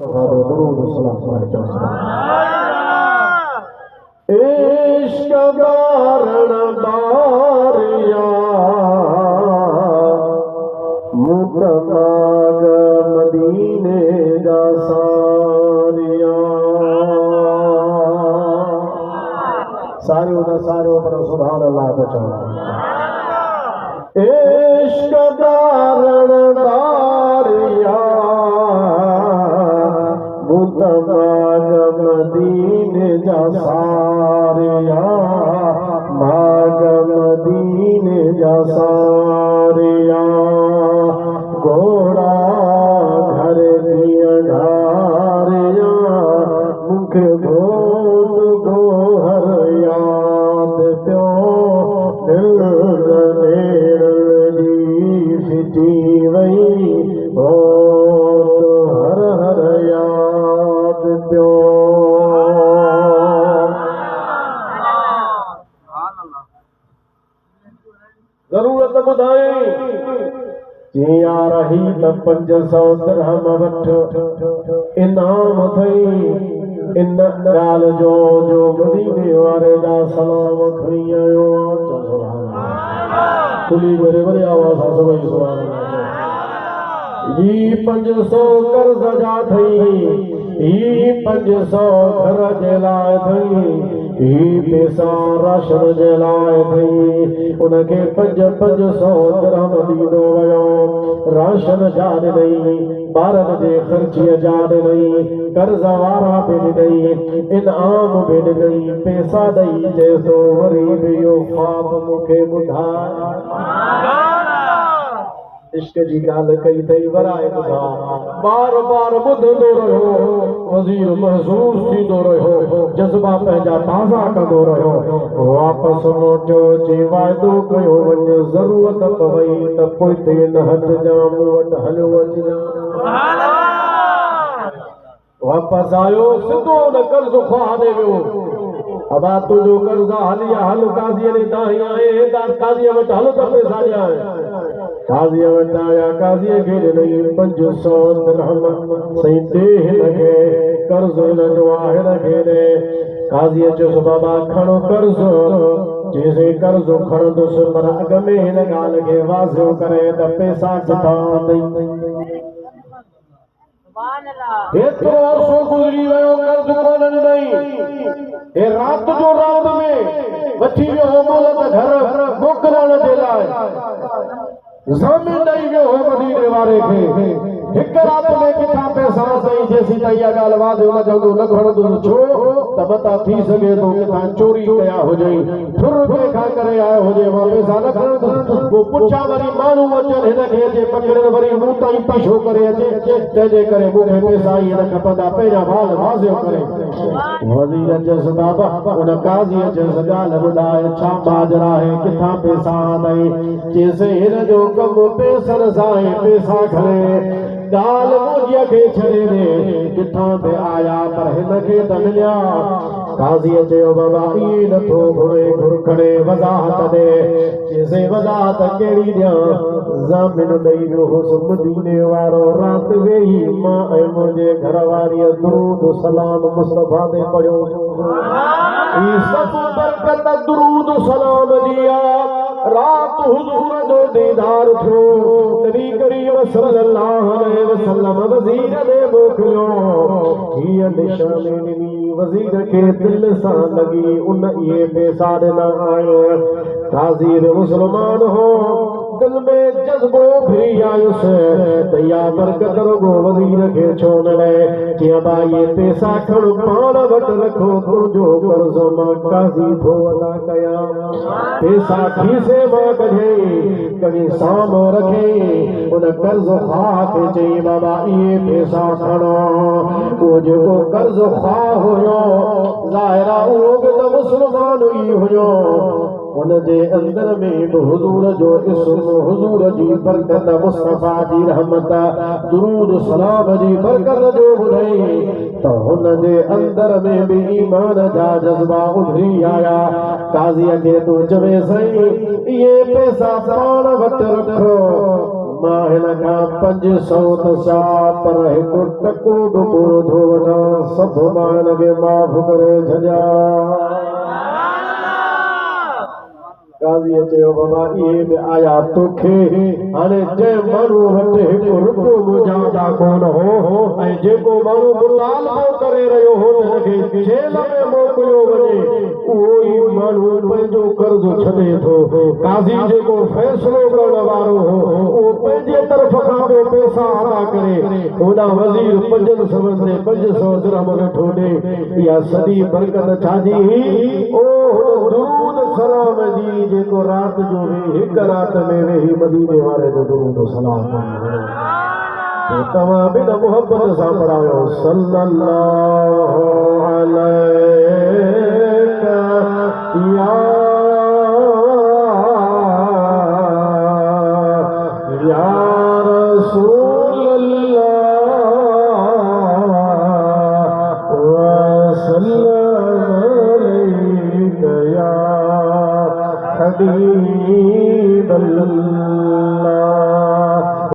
दरूद सलाम इश्क बारण बारिया मुतमाग मदीने जा सारिया सारियों ना सारियों पर सुभान अल्लाह का चौड़ा इश्क बारण बारिया मुतमाग मदीने जा सारिया माग मदीने जा सारिया घोड़ा घर दिया ढारिया मुख भोत गोहर याद प्यो दिल नेड़ जी फिटी वई भोत हर हर याद प्यो जरूरत ॿुधाई जिया रही त 500 दिरहम वठ इनाम थई इन ॻाल्हि जो मदीने वारे जा सलाम खणी आयो खुली मेरे वरी आवाज़ सां सभई सुभान अल्लाह ही 500 कर्ज़ जा थई ही 500 घर जे लाइ थई ही पैसा राशन जे लाइ थई उनखे 500 दिरहम ॾींदो वियो राशन जा ॾिनई ॿारनि जे ख़र्चीअ जा ॾिनई कर्ज़ वारा बि ॾिनई इनाम बि ॾिनई पैसा ॾेई चए थो वरी बि इहो ख्वाब मूंखे ॿुधाए इश्क जी ॻाल्हि कई अथई वराए ॿुधा बार बार ॿुधंदो रहियो वज़ीर महसूस थींदो रहियो जज़्बा पंहिंजा ताज़ा कंदो रहियो वापसि मोटियो अची वाइदो कयो वञ ज़रूरत पवई त पोइ ते न हथ जा मूं वटि हलियो अचिजां वापसि आयो सिधो न कर्ज़ ख्वाह ॾे वियो अबा तुंहिंजो कर्ज़ हली हल काज़ीअ ॾे ताईं आहे काज़ीअ वटि हल त पैसा ॾियां काज़ीअ वटि आया काज़ीअ खे ॾिनई 500 दिरहम सही ॾे हिनखे कर्ज़ हिनजो आहे हिनखे ॾे काज़ीअ चयोसि बाबा खणो कर्ज़ जेसीं कर्ज़ खणंदुसि पर अॻ में हिन ॻाल्हि खे वाज़ियो करे त पैसा किथां ॾेई हेतिरो अर्सो गुज़री वियो कर्ज़ कोन ॾिनई हे राति जो राति में वठी वियो मोहलत घर मोकिलण जे लाइ ज़मीन ॾेई वियो हो मदीने वारे खे हिकु राति में किथां पैसा सही जेसीं त इहा ॻाल्हि वाधियो न चवंदो न खणंदुसि छो त मता थी सघे थो किथां चोरी कया हुजई ठुर खां करे आयो हुजे मां पैसा न खणंदुसि पोइ पुछा वरी माण्हू अचनि हिनखे अचे पकड़नि वरी मूं ताईं पीछो करे अचे तंहिंजे करे मूंखे पैसा ई न खपंदा पहिरियां हाल वाज़ियो करे वज़ीर चयुसि बाबा उन काज़ीअ चयुसि ॻाल्हि ॿुधाए छा माजरा आहे किथां पैसा ॾेई चइसि हिन जो कमु पैसनि सां ई पैसा खणे ॻाल्हि मुंहिंजीअ खे छॾे ॾे किथां बि आया पर हिनखे त मिलिया काज़ीअ चयो बाबा इहे नथो घुरे घुर खणे वज़ाहत ॾे चइसि वज़ाहत कहिड़ी ॾियां ज़मीन ॾेई वियो हुउसि मदीने वारो राति वेही मां ऐं मुंहिंजे घर वारीअ दुरूद सलाम मुस्तफ़ा ते पढ़ियो ही सभु बरकत दुरूद सलाम जी रात हुजूर जो दीदार थियो नबी करीम सल्लल्लाहु अलैहि वसल्लम वज़ीर ने मोकिलियो हीअ निशानी ॾिनी वज़ीर खे दिल सां लॻी उन इहे पैसा ॾिना आहिनि काज़ी मुस्लमान हो दिल में जज़्बो फिरी आयुसि त इहा बरकत रुगो वज़ीर खे छो न ॾे चई बा इहे पैसा खण पाण वटि रखो तुंहिंजो कर्ज़ मां काज़ी थो अदा कयां पैसा खीसे मां कढे साम्हूं रखे उन कर्ज़ ख़्वाह खे चई बाबा इहे पैसा खणो उहो जेको कर्ज़ ख़्वाह हुयो ज़ाहिर उहो बि त मुस्लमान ई हुयो उनजे अंदर में हुजूर जो इस्म हुजूर जी बरकत मुस्तफा जी रहमत दुरूद सलाम जी बरकत जो ॿुधई त हुनजे अंदर में भी ईमान जा जज़्बा उभरी आया काज़ीअ खे तूं चवे साईं ये पैसा पाण वटि रखो मां हिन खां 500 दशा पर हिकु टको बि पूरो थो वठां सभु मां हिनखे माफ़ करे छॾिया। काज़ी चयो बाबा इहे बि आया तोखे हाणे जंहिं माण्हू वटि हिकु रुपयो मुंहिंजा कोन हो ऐं जेको माण्हू मुतालबो करे रहियो हो हुनखे जेल में मोकिलियो वञे उहो ई माण्हू पंहिंजो कर्ज़ छॾे थो। काज़ी जेको फ़ैसिलो करण वारो हो उहो पंहिंजे तरफ़ खां बि पैसा अदा करे होॾां वज़ीर 500 ते 500 दिरहम वेठो ॾे। इहा सॼी बरकत छाजी ओ दुरूद सलाम जी जेको रात जो भी एक रात में वेही मदीने वाले जो दुरूद सलाम तो तव्हां बि न मोहब्बत सां पढ़ायो सल्लल्लाहु अलैका या रसूल अल्लाह व सल्लम अलैका या हबीब